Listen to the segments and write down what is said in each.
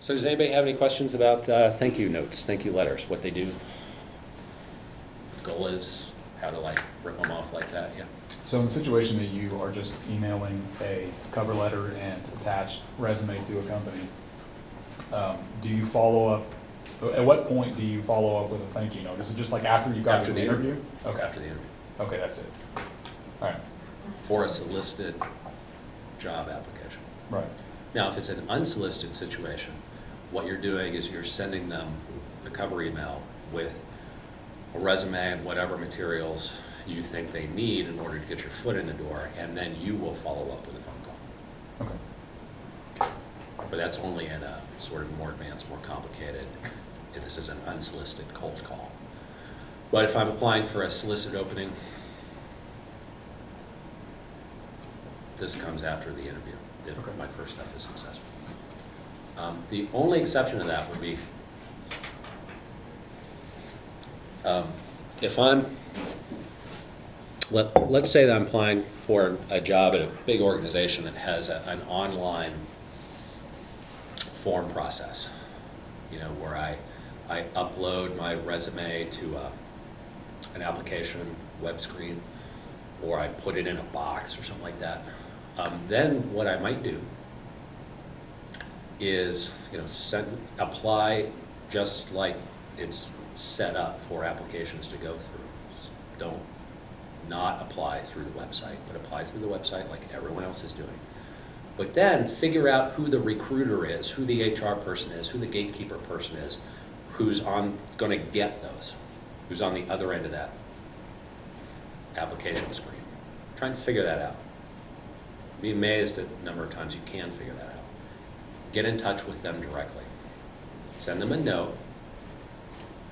So does anybody have any questions about thank you notes, thank you letters, what they do? Goal is how to like rip them off like that, yeah. So in the situation that you are just emailing a cover letter and attached resume to a company, do you follow up, at what point do you follow up with a thank you note? Is it just like after you got After to the the interview? interview. Okay. After the interview. Okay, that's it. All right, For a solicited job application. right. Now, if it's an unsolicited situation, what you're doing is you're sending them a cover email with a resume and whatever materials you think they need in order to get your foot in the door, and then you will follow up with a phone call. Okay. But that's only in a sort of more advanced, more complicated, if this is an unsolicited cold call. But if I'm applying for a solicited opening, this comes after the interview, if Okay. my first stuff is successful. The only exception to that would be if let's say that I'm applying for a job at a big organization that has an online form process, you know, where I upload my resume to an application web screen, or I put it in a box or something like that. Then what I might do is, you know, apply just like it's set up for applications to go through. Just don't not apply through the website, but apply through the website like everyone else is doing. But then figure out who the recruiter is, who the HR person is, who the gatekeeper person is, who's going to get those, who's on the other end of that application screen. Try and figure that out. Be amazed at the number of times you can figure that out. Get in touch with them directly. Send them a note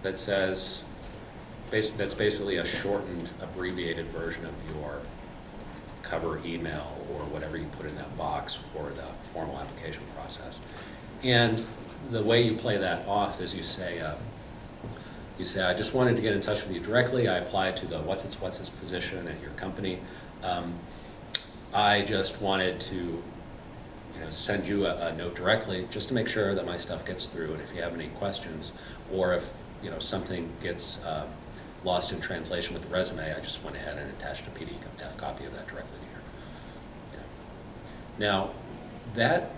that says, that's basically a shortened, abbreviated version of your cover email or whatever you put in that box for the formal application process. And the way you play that off is you say, I just wanted to get in touch with you directly. I applied to the what's its position at your company. I just wanted to, you know, send you a note directly just to make sure that my stuff gets through. And if you have any questions, or if, you know, something gets lost in translation with the resume, I just went ahead and attached a PDF copy of that directly to your, you know. Now, that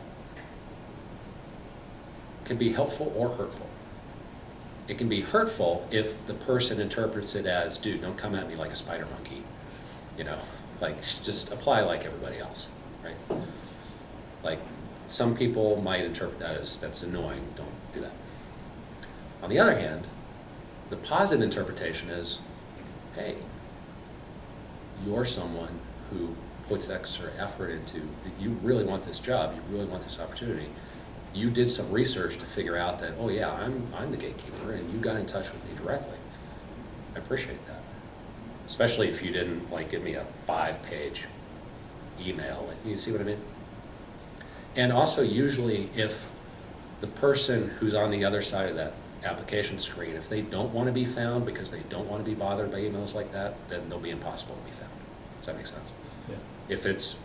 can be helpful or hurtful. It can be hurtful if the person interprets it as, dude, don't come at me like a spider monkey, you know, like just apply like everybody else, right? Like some people might interpret that as, that's annoying, don't do that. On the other hand, the positive interpretation is, hey, you're someone who puts extra effort into, you really want this job, you really want this opportunity. You did some research to figure out that, oh yeah, I'm the gatekeeper, and you got in touch with me directly. I appreciate that. Especially if you didn't like give me a 5-page email. You see what I mean? And also usually if the person who's on the other side of that application screen, if they don't want to be found because they don't want to be bothered by emails like that, then they'll be impossible to be found. Does that make sense? Yeah. If it's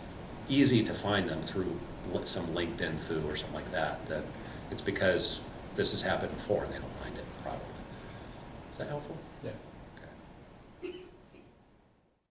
easy to find them through some LinkedIn foo or something like that, then it's because this has happened before and they don't mind it, probably. Is that helpful?